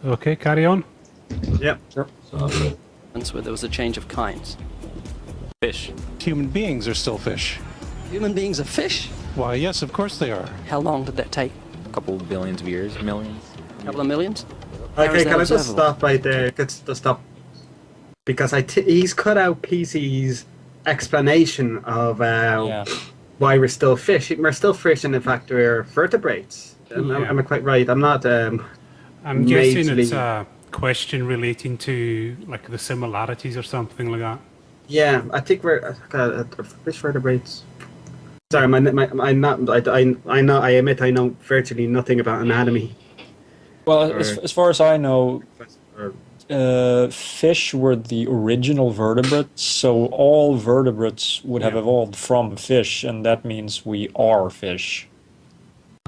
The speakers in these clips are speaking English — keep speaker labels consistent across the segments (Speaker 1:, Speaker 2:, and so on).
Speaker 1: Okay, carry on.
Speaker 2: Yep.
Speaker 3: Sure.
Speaker 4: Where there was a change of kinds. Fish.
Speaker 5: Human beings are still fish.
Speaker 4: Human beings are fish?
Speaker 5: Why, yes, of course they are.
Speaker 4: How long did that take?
Speaker 3: A couple billions of years, millions.
Speaker 4: A couple of millions?
Speaker 2: Okay, can I just stop right there? Just stop. Because he's cut out PC's explanation of why we're still fish. We're still fish, and in fact, we're vertebrates. Am I quite right? I'm not.
Speaker 1: I'm guessing it's a question relating to like the similarities or something like that.
Speaker 2: Yeah, I think we're fish vertebrates. Sorry, I'm not. I know. I admit I know virtually nothing about anatomy.
Speaker 6: Well, as far as I know, fish were the original vertebrates, so all vertebrates would have evolved from fish, and that means we are fish.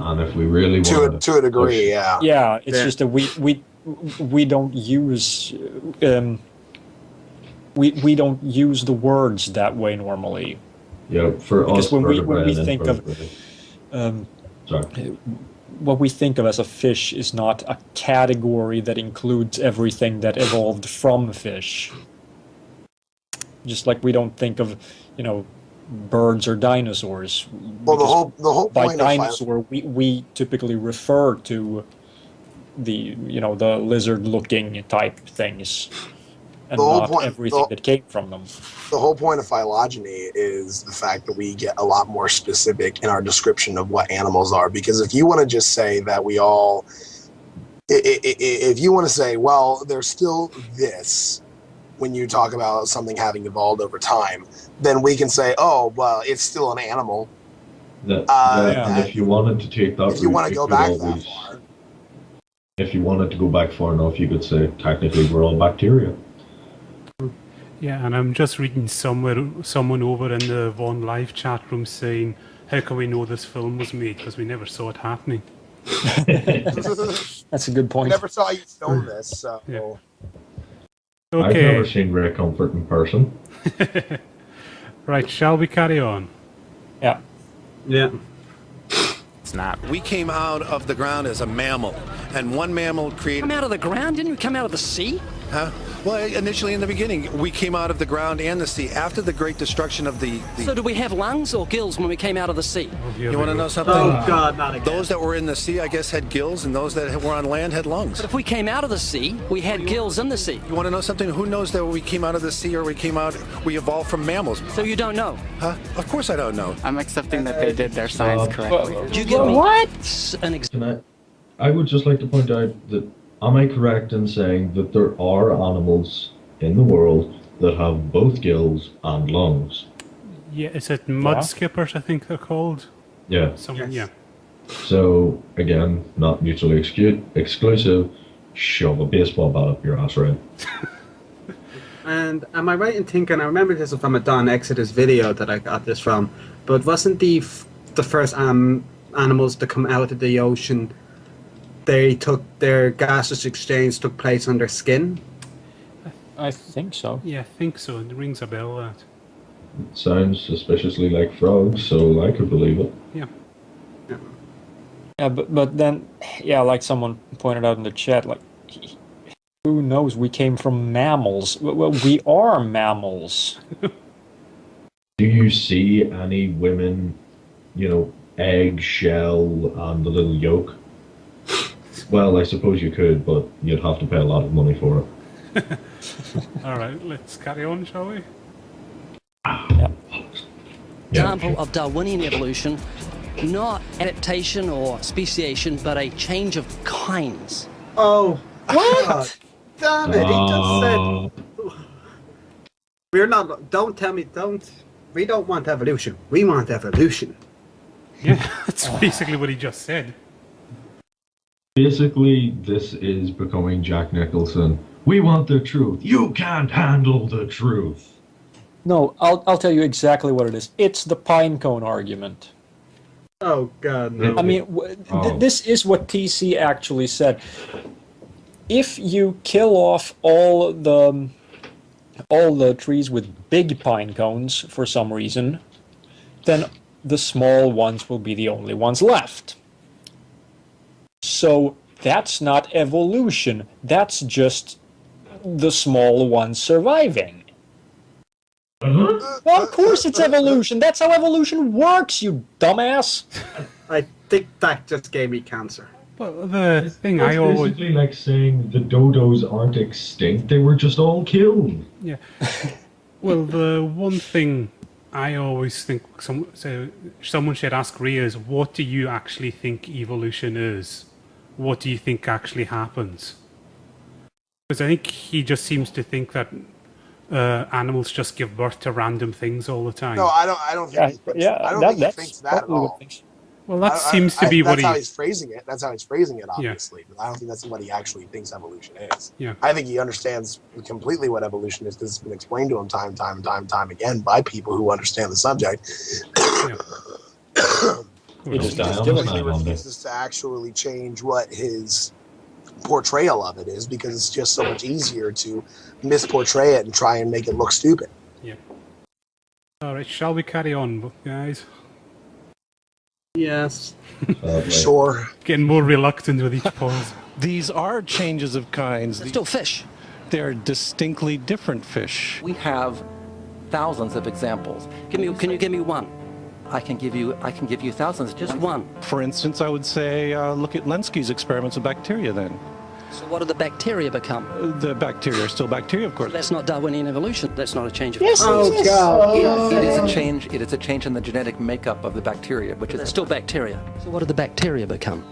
Speaker 7: And if we really want
Speaker 8: to a degree, yeah.
Speaker 6: Yeah, it's just that we don't use we don't use the words that way normally.
Speaker 7: Yeah, for
Speaker 6: because
Speaker 7: us,
Speaker 6: when we think of what we think of as a fish is not a category that includes everything that evolved from fish. Just like we don't think of, birds or dinosaurs.
Speaker 8: Well, the whole
Speaker 6: by
Speaker 8: point
Speaker 6: dinosaur we typically refer to the the lizard-looking type things, and not everything that came from them.
Speaker 8: The whole point of phylogeny is the fact that we get a lot more specific in our description of what animals are. Because if you want to just say that we all, if you want to say, well, there's still this, when you talk about something having evolved over time, then we can say, oh, well, it's still an animal.
Speaker 7: And if you wanted to take that,
Speaker 8: if you want to go back that far,
Speaker 7: if you wanted to go back far enough, you could say technically we're all bacteria.
Speaker 1: Yeah, and I'm just reading someone over in the Von Live chat room saying, how can we know this film was made? Because we never saw it happening.
Speaker 6: That's a good point.
Speaker 8: I never saw you film this, so...
Speaker 1: Yeah.
Speaker 7: I've
Speaker 1: Okay.
Speaker 7: never seen Ray Comfort in person.
Speaker 1: Right, shall we carry on?
Speaker 6: Yeah.
Speaker 2: Yeah.
Speaker 3: Snot.
Speaker 9: We came out of the ground as a mammal, and one mammal created...
Speaker 4: Come out of the ground? Didn't we come out of the sea?
Speaker 9: Huh? Well, initially in the beginning, we came out of the ground and the sea. After the great destruction of the...
Speaker 4: So do we have lungs or gills when we came out of the sea?
Speaker 9: You want to know something?
Speaker 2: Oh, God, not again.
Speaker 9: Those that were in the sea, I guess, had gills, and those that were on land had lungs.
Speaker 4: But if we came out of the sea, we had gills in the sea.
Speaker 9: You want to know something? Who knows that we came out of the sea or we evolved from mammals?
Speaker 4: So you don't know?
Speaker 9: Huh? Of course I don't know.
Speaker 10: I'm accepting that they did their science correctly.
Speaker 4: Did you give me an example?
Speaker 7: I would just like to point out that, am I correct in saying that there are animals in the world that have both gills and lungs?
Speaker 1: Yeah, is it mud skippers, I think they're called?
Speaker 7: Yeah.
Speaker 1: Yeah.
Speaker 7: So, again, not mutually exclusive, shove a baseball bat up your ass, right?
Speaker 2: And am I right in thinking, I remember this from a Don Exodus video that I got this from, but wasn't the first animals to come out of the ocean, their gaseous exchange took place on their skin?
Speaker 6: I think so.
Speaker 1: Yeah, I think so. It rings a bell, that.
Speaker 7: It sounds suspiciously like frogs, so I could believe it.
Speaker 1: Yeah.
Speaker 6: Yeah, but then, like someone pointed out in the chat, like, who knows? We came from mammals. Well, we are mammals.
Speaker 7: Do you see any women, egg, shell, and the little yolk? Well, I suppose you could, but you'd have to pay a lot of money for it.
Speaker 1: Alright, let's carry on, shall we?
Speaker 4: Example of Darwinian evolution, not adaptation or speciation, but a change of kinds.
Speaker 2: Oh, what? Damn it, he just said... We're not... Don't tell me, we don't want evolution. We want evolution.
Speaker 1: Yeah, that's basically what he just said.
Speaker 7: Basically, this is becoming Jack Nicholson. We want the truth. You can't handle the truth.
Speaker 6: No, I'll tell you exactly what it is. It's the pine cone argument.
Speaker 2: Oh, God, no.
Speaker 6: I mean, this is what TC actually said. If you kill off all the trees with big pine cones for some reason, then the small ones will be the only ones left. So That's not evolution. That's just the small one surviving. Well, of course it's evolution. That's how evolution works, you dumbass.
Speaker 2: I think that just gave me cancer.
Speaker 1: Well, the thing
Speaker 7: It's
Speaker 1: I always...
Speaker 7: basically like saying the dodos aren't extinct, they were just all killed.
Speaker 1: Yeah. Well, the one thing I always think someone should ask Rhea is, what do you actually think evolution is? What do you think actually happens? Because I think he just seems to think that animals just give birth to random things all the time.
Speaker 8: No, I don't think he thinks, I don't think he thinks that at all.
Speaker 1: Well, that seems to be what
Speaker 8: that's how he's phrasing it. That's how he's phrasing it, obviously. Yeah. But I don't think that's what he actually thinks evolution is.
Speaker 1: Yeah.
Speaker 8: I think he understands completely what evolution is because it's been explained to him time again by people who understand the subject.
Speaker 7: He just
Speaker 8: refuses to actually change what his portrayal of it is because it's just so much easier to misportray it and try and make it look stupid.
Speaker 1: Yeah. All right, shall we carry on, guys?
Speaker 2: Yes.
Speaker 8: Sure.
Speaker 1: Getting more reluctant with each pause.
Speaker 5: These are changes of kinds.
Speaker 4: They're still fish.
Speaker 5: They're distinctly different fish.
Speaker 11: We have thousands of examples.
Speaker 4: Can you give me one?
Speaker 11: I can give you thousands.
Speaker 4: Just one.
Speaker 5: For instance, I would say look at Lenski's experiments with bacteria then.
Speaker 4: So what do the bacteria become?
Speaker 5: The bacteria are still bacteria, of course.
Speaker 4: So that's not Darwinian evolution. That's not a change of
Speaker 8: Yes,
Speaker 2: oh God!
Speaker 11: It is a change. It is a change in the genetic makeup of the bacteria, which is
Speaker 4: still bacteria. So what do the bacteria become?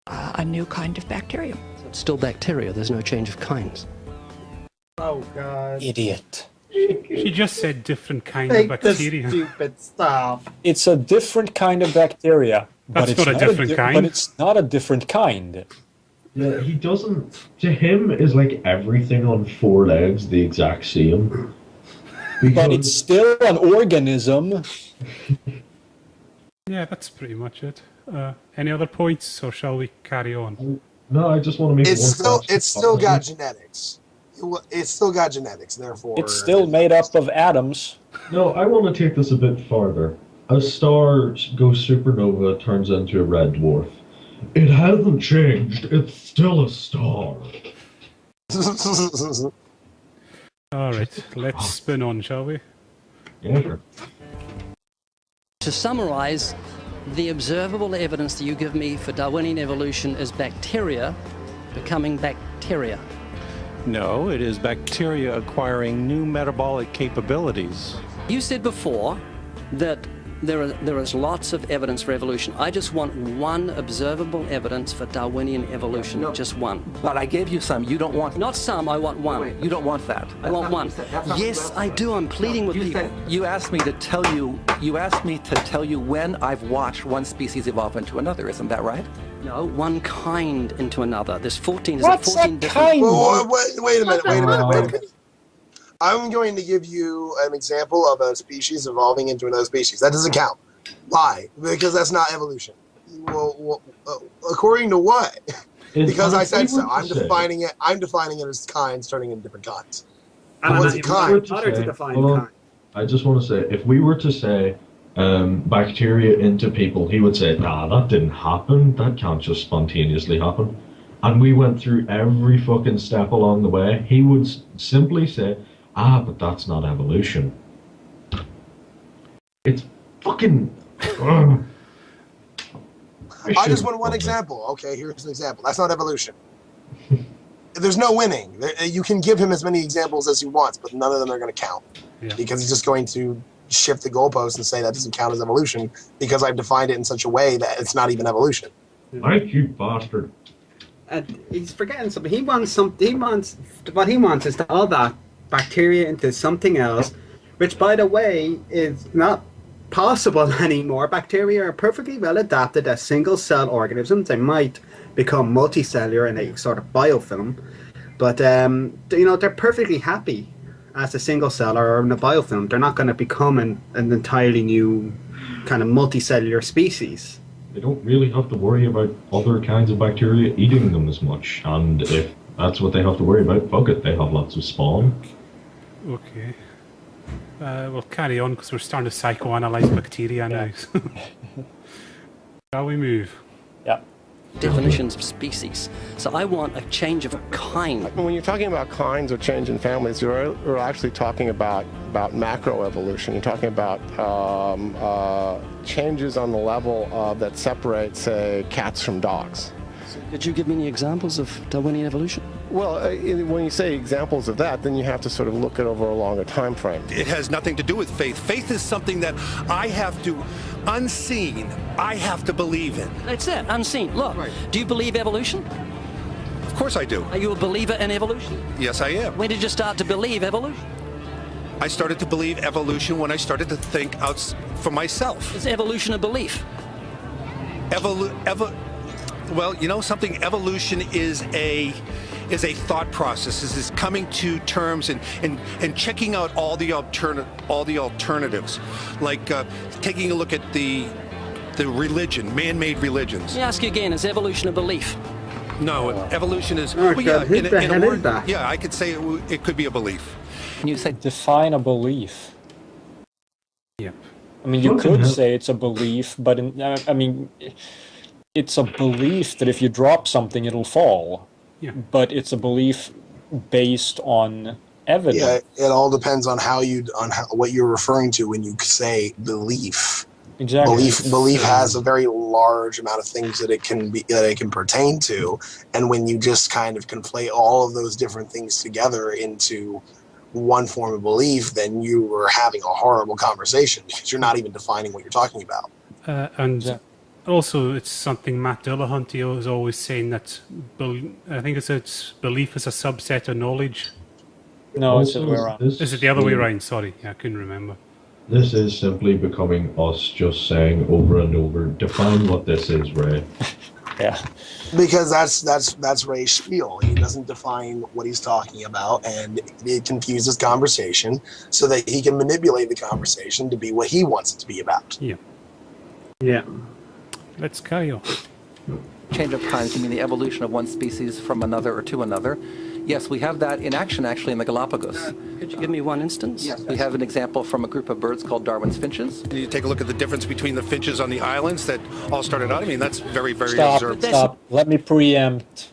Speaker 12: A new kind of bacteria.
Speaker 4: So it's still bacteria. There's no change of kinds.
Speaker 2: Oh God!
Speaker 6: Idiot.
Speaker 1: She just said different kind of bacteria.
Speaker 2: Stupid stuff.
Speaker 6: It's a different kind of bacteria.
Speaker 1: That's
Speaker 6: but it's
Speaker 1: not a different kind.
Speaker 6: But it's not a different kind.
Speaker 7: Yeah, he doesn't... To him, is like everything on four legs the exact same.
Speaker 6: But it's still an organism.
Speaker 1: Yeah, that's pretty much it. Any other points, or shall we carry on?
Speaker 7: No, I just want to make
Speaker 8: it's still got genetics. It's still got genetics, therefore...
Speaker 6: It's still made up of atoms.
Speaker 7: No, I want to take this a bit farther. A star goes supernova, turns into a red dwarf. It hasn't changed. It's still a star.
Speaker 1: All right, let's spin on, shall we?
Speaker 7: Yeah, sure.
Speaker 4: To summarize, the observable evidence that you give me for Darwinian evolution is bacteria becoming bacteria.
Speaker 5: No, it is bacteria acquiring new metabolic capabilities.
Speaker 4: You said before that there is lots of evidence for evolution. I just want one observable evidence for Darwinian evolution, just one.
Speaker 11: But I gave you some. You don't want...
Speaker 4: Not some, I want one.
Speaker 11: Wait, you don't want that.
Speaker 4: I want one. Yes, I do. I'm pleading with people.
Speaker 11: You asked me to tell you when I've watched one species evolve into another. Isn't that right?
Speaker 4: No, one kind into another. There's 14.
Speaker 6: What's
Speaker 4: 14
Speaker 6: a kind?
Speaker 8: Wait a minute. I'm going to give you an example of a species evolving into another species. That doesn't count. Why? Because that's not evolution. Well, according to what? Because I said so. I'm defining it as kinds turning into different kinds. What's a kind?
Speaker 7: I just want to say, if we were to say bacteria into people, he would say, nah, that didn't happen. That can't just spontaneously happen. And we went through every fucking step along the way. He would simply say, but that's not evolution. It's fucking...
Speaker 8: I just want one example. Okay, here's an example. That's not evolution. There's no winning. You can give him as many examples as he wants, but none of them are going to count. Yeah. Because he's just going to shift the goalpost and say that doesn't count as evolution because I've defined it in such a way that it's not even evolution.
Speaker 7: Thank you, bastard.
Speaker 2: He's forgetting something. What he wants is to all that bacteria into something else, which, by the way, is not possible anymore. Bacteria are perfectly well adapted as single-cell organisms. They might become multicellular in a sort of biofilm, but they're perfectly happy as a single cell or in a biofilm. They're not going to become an entirely new kind of multicellular species.
Speaker 7: They don't really have to worry about other kinds of bacteria eating them as much, and if that's what they have to worry about, fuck it, they have lots of spawn.
Speaker 1: Okay. We'll carry on because we're starting to psychoanalyze bacteria now. Shall we move?
Speaker 6: Yeah.
Speaker 4: definitions of species. So I want a change of kind.
Speaker 13: When you're talking about kinds or change in families, you're actually talking about macroevolution. You're talking about changes on the level that separate, say, cats from dogs.
Speaker 4: Could you give me any examples of Darwinian evolution?
Speaker 13: Well, when you say examples of that, then you have to sort of look at over a longer time frame.
Speaker 9: It has nothing to do with faith. Faith is something that I have to, unseen, I have to believe in.
Speaker 4: That's it, unseen. Look, do you believe evolution?
Speaker 9: Of course I do.
Speaker 4: Are you a believer in evolution?
Speaker 9: Yes, I am.
Speaker 4: When did you start to believe evolution?
Speaker 9: I started to believe evolution when I started to think out for myself.
Speaker 4: Is evolution a belief?
Speaker 9: Well, you know something, evolution is a thought process. Is coming to terms and checking out all the alternatives, like taking a look at the religion, man-made religions.
Speaker 4: Let me ask you again, is evolution a belief?
Speaker 9: No, evolution is.
Speaker 2: Oh, God, who the hell is that?
Speaker 9: Yeah, I could say it could be a belief.
Speaker 6: Can you say define a belief?
Speaker 1: Yep.
Speaker 6: I mean, you could say it's a belief, but I mean, it's a belief that if you drop something, it'll fall.
Speaker 1: Yeah.
Speaker 6: But it's a belief based on evidence.
Speaker 8: Yeah, it all depends on what you're referring to when you say belief.
Speaker 6: Exactly.
Speaker 8: Belief has a very large amount of things that it can pertain to, and when you just kind of conflate all of those different things together into one form of belief, then you are having a horrible conversation because you're not even defining what you're talking about.
Speaker 1: Also, it's something Matt Dillahunty is always saying that I think it's belief is a subset of knowledge.
Speaker 6: No, it's the other way around.
Speaker 1: Is it the other way around? Sorry, I couldn't remember.
Speaker 7: This is simply becoming us just saying over and over, define what this is, Ray.
Speaker 6: Yeah.
Speaker 8: Because that's Ray's spiel. He doesn't define what he's talking about, and it confuses conversation so that he can manipulate the conversation to be what he wants it to be about.
Speaker 1: Yeah.
Speaker 2: Yeah.
Speaker 1: Let's carry on.
Speaker 11: Change of kinds, you mean the evolution of one species from another or to another? Yes, we have that in action actually in the Galapagos.
Speaker 4: Could you give me one instance?
Speaker 11: Yes, we have an example from a group of birds called Darwin's finches.
Speaker 9: You take a look at the difference between the finches on the islands that all started out. I mean, that's very, very observed.
Speaker 6: Stop. Let me preempt.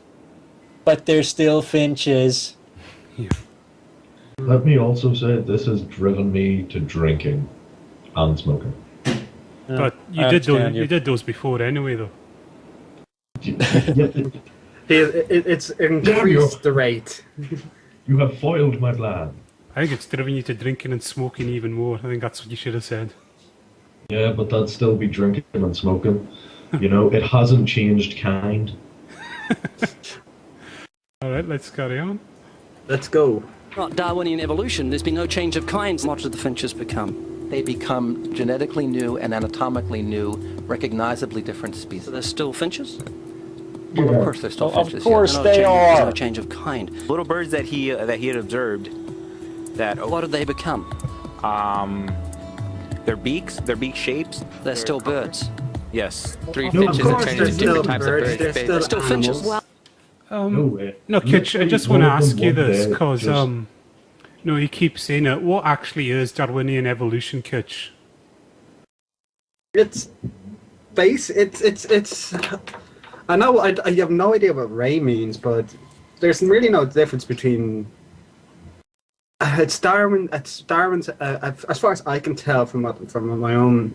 Speaker 6: But they're still finches.
Speaker 1: Yeah.
Speaker 7: Let me also say this has driven me to drinking and smoking.
Speaker 1: But you did those before anyway, though.
Speaker 2: It's increased the rate.
Speaker 7: You have foiled my plan.
Speaker 1: I think it's driven you to drinking and smoking even more. I think that's what you should have said.
Speaker 7: Yeah, but that'd still be drinking and smoking. You know, it hasn't changed kind.
Speaker 1: Alright, let's carry on.
Speaker 2: Let's go.
Speaker 4: Not Darwinian evolution. There's been no change of kinds. What do the finches become?
Speaker 11: They become genetically new and anatomically new, recognizably different species.
Speaker 4: So they're still finches?
Speaker 11: Well, of course they're still finches.
Speaker 6: Of course
Speaker 11: yeah.
Speaker 6: they are.
Speaker 4: There's no change of kind.
Speaker 3: Little birds that he had observed.
Speaker 4: What did they become?
Speaker 3: Their beak shapes.
Speaker 4: They're still birds.
Speaker 3: Yes.
Speaker 10: Three finches that turn into different types of birds.
Speaker 4: They're still finches.
Speaker 1: No, Kitch, I just want to ask you this, because no, you keep saying it. What actually is Darwinian evolution, Kitch?
Speaker 2: It's I know I have no idea what Ray means, but there's really no difference between it's Darwin's as far as I can tell from my own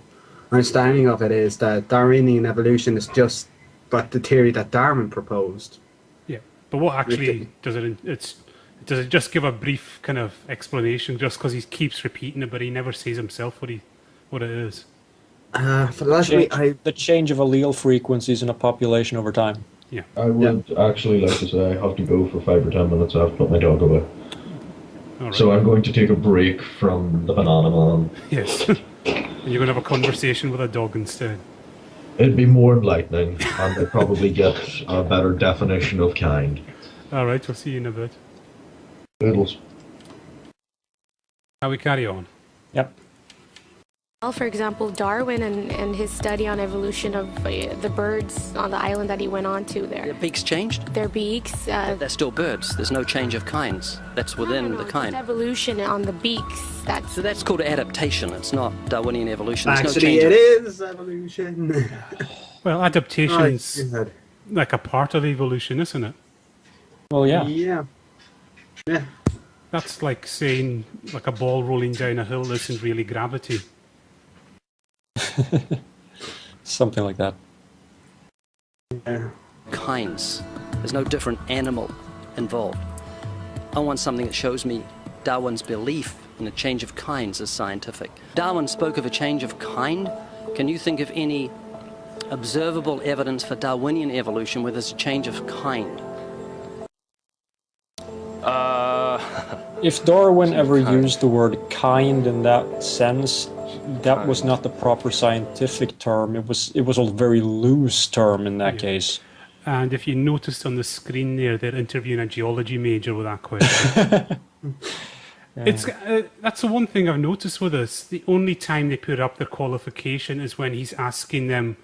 Speaker 2: understanding of it is that Darwinian evolution is just but the theory that Darwin proposed.
Speaker 1: Yeah, but what actually does it? Does it just give a brief kind of explanation? Just because he keeps repeating it, but he never says himself what it is.
Speaker 6: The change of allele frequencies in a population over time.
Speaker 1: Yeah.
Speaker 7: I would actually like to say I have to go for 5 or 10 minutes. I have to put my dog away.
Speaker 1: Right.
Speaker 7: So I'm going to take a break from the banana man.
Speaker 1: Yes. And you're going to have a conversation with a dog instead.
Speaker 7: It'd be more enlightening, and I'd probably get a better definition of kind.
Speaker 1: Alright, we'll see you in a bit.
Speaker 7: Doodles.
Speaker 1: How we carry on?
Speaker 6: Yep.
Speaker 14: Well, for example, Darwin and his study on evolution of the birds on the island that he went on to there.
Speaker 4: Their beaks changed?
Speaker 14: Their beaks.
Speaker 4: They're still birds. There's no change of kinds. That's within the kind.
Speaker 14: Just evolution on the beaks.
Speaker 4: So that's called adaptation. It's not Darwinian evolution. There's
Speaker 2: Actually,
Speaker 4: no change
Speaker 2: it is evolution.
Speaker 1: Well, adaptations. like a part of evolution, isn't it?
Speaker 6: Well, yeah.
Speaker 2: Yeah.
Speaker 1: That's like saying like a ball rolling down a hill isn't really gravity.
Speaker 6: Something like that.
Speaker 2: Yeah.
Speaker 4: Kinds. There's no different animal involved. I want something that shows me Darwin's belief in a change of kinds as scientific. Darwin spoke of a change of kind. Can you think of any observable evidence for Darwinian evolution where there's a change of kind?
Speaker 6: If Darwin ever used the word kind in that sense, that was not the proper scientific term. It was a very loose term in that case.
Speaker 1: And if you noticed on the screen there, they're interviewing a geology major with that question. It's that's the one thing I've noticed with us. The only time they put up their qualification is when he's asking them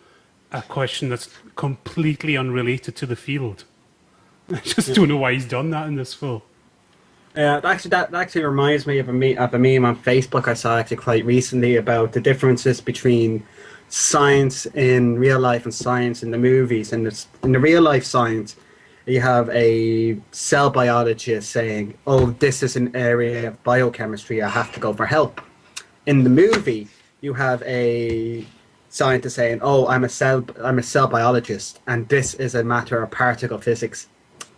Speaker 1: a question that's completely unrelated to the field. I just don't know why he's done that in this film.
Speaker 2: Yeah, that actually reminds me of a meme on Facebook I saw actually quite recently about the differences between science in real life and science in the movies. And in the real life science, you have a cell biologist saying, "Oh, this is an area of biochemistry. I have to go for help." In the movie, you have a scientist saying, "Oh, I'm a cell biologist, and this is a matter of particle physics.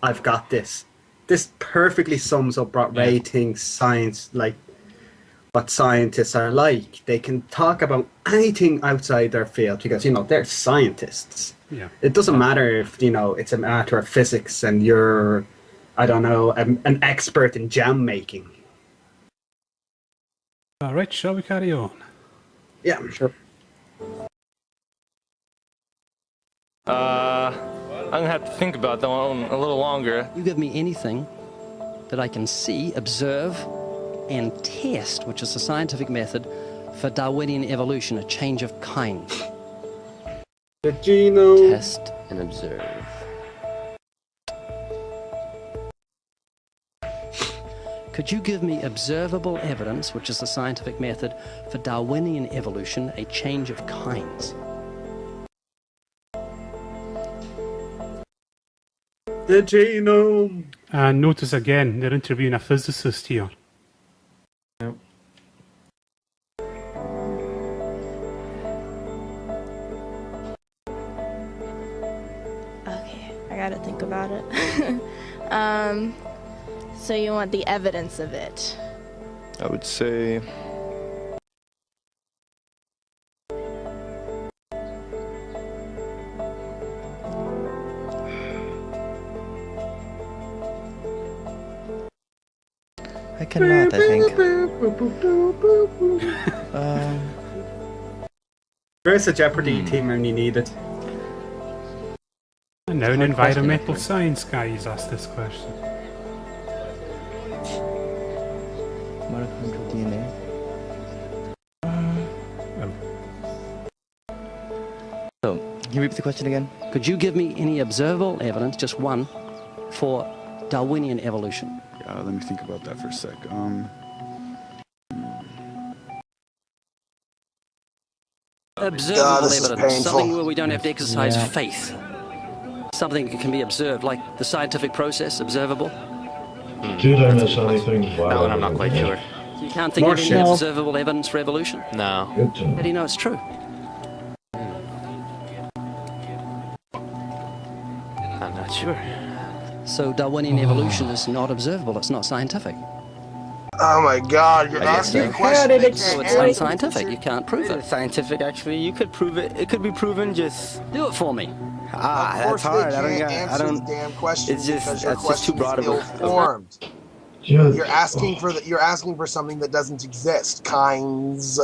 Speaker 2: I've got this." This perfectly sums up what rating science, like what scientists are like. They can talk about anything outside their field because, they're scientists.
Speaker 1: Yeah.
Speaker 2: It doesn't matter if, it's a matter of physics and you're, I don't know, an expert in jam making.
Speaker 1: All right, shall we carry on?
Speaker 2: Yeah, sure.
Speaker 10: I'm gonna have to think about that one a little longer.
Speaker 4: You give me anything that I can see, observe, and test, which is the scientific method for Darwinian evolution, a change of kind.
Speaker 2: The genome.
Speaker 4: Test and observe. Could you give me observable evidence, which is the scientific method for Darwinian evolution, a change of kinds?
Speaker 2: The genome.
Speaker 1: And notice again, they're interviewing a physicist here.
Speaker 6: Yep.
Speaker 15: Okay, I gotta think about it. So you want the evidence of it?
Speaker 16: I would say... I cannot, I think.
Speaker 2: Where's the Jeopardy team when you need it?
Speaker 1: And now an environmental science guy has asked this question.
Speaker 16: Mitochondrial DNA. So, can you repeat the question again?
Speaker 4: Could you give me any observable evidence, just one, for Darwinian evolution?
Speaker 17: Let me think about that for a sec.
Speaker 4: Observable evidence, something where we don't have to exercise faith. Something that can be observed, like the scientific process, observable.
Speaker 7: Did I miss anything?
Speaker 10: That one I'm not quite sure.
Speaker 4: You can't think of any observable evidence for evolution?
Speaker 10: No.
Speaker 4: How do you know it's true?
Speaker 10: I'm not sure.
Speaker 4: So Darwinian evolution is not observable, it's not scientific.
Speaker 8: Oh my God, you're asking a question.
Speaker 4: So it's unscientific, you can't prove it.
Speaker 10: It's scientific, actually. You could prove it. It could be proven, just...
Speaker 4: Do it for me.
Speaker 10: That's hard. I don't...
Speaker 8: Damn question.
Speaker 10: It's just... That's just too broad of
Speaker 8: a... You're asking for something that doesn't exist. Kinds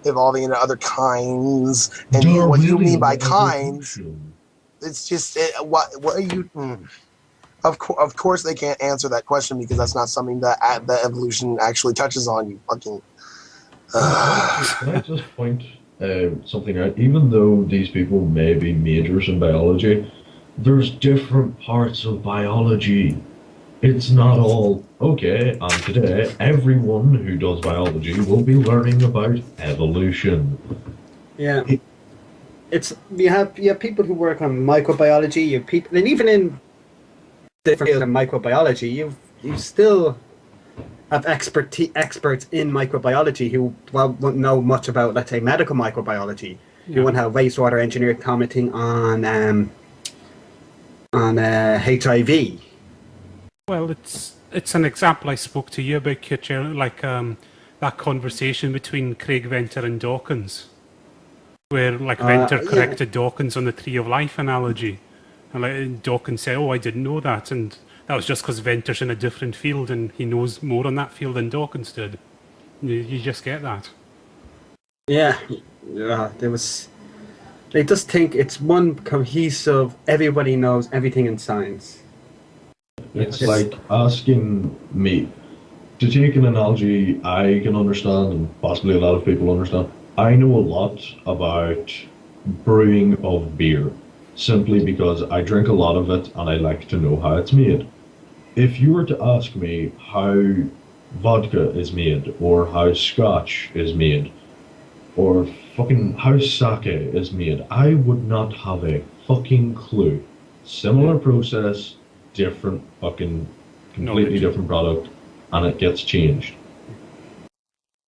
Speaker 8: evolving into other kinds, and what you mean by kinds, it's just what are you? Of course, they can't answer that question because that's not something that the evolution actually touches on. You fucking.
Speaker 7: Can I just point something out? Even though these people may be majors in biology, there's different parts of biology. It's not all, okay, and today everyone who does biology will be learning about evolution.
Speaker 2: Yeah. you have people who work on microbiology. You have people, and even in different fields of microbiology, you still have experts in microbiology who won't know much about, let's say, medical microbiology. You won't have wastewater engineer commenting on HIV.
Speaker 1: Well, it's an example I spoke to you about, Kit, like that conversation between Craig Venter and Dawkins, where like Venter corrected Dawkins on the Tree of Life analogy, and like Dawkins said, "Oh, I didn't know that," and that was just because Venter's in a different field and he knows more on that field than Dawkins did. You just get that.
Speaker 2: Yeah, they just think it's one cohesive, everybody knows everything in science.
Speaker 7: It's like asking me, to take an analogy I can understand and possibly a lot of people understand. I know a lot about brewing of beer, simply because I drink a lot of it and I like to know how it's made. If you were to ask me how vodka is made, or how scotch is made, or fucking how sake is made, I would not have a fucking clue. Similar process, different fucking, completely different product, and it gets changed.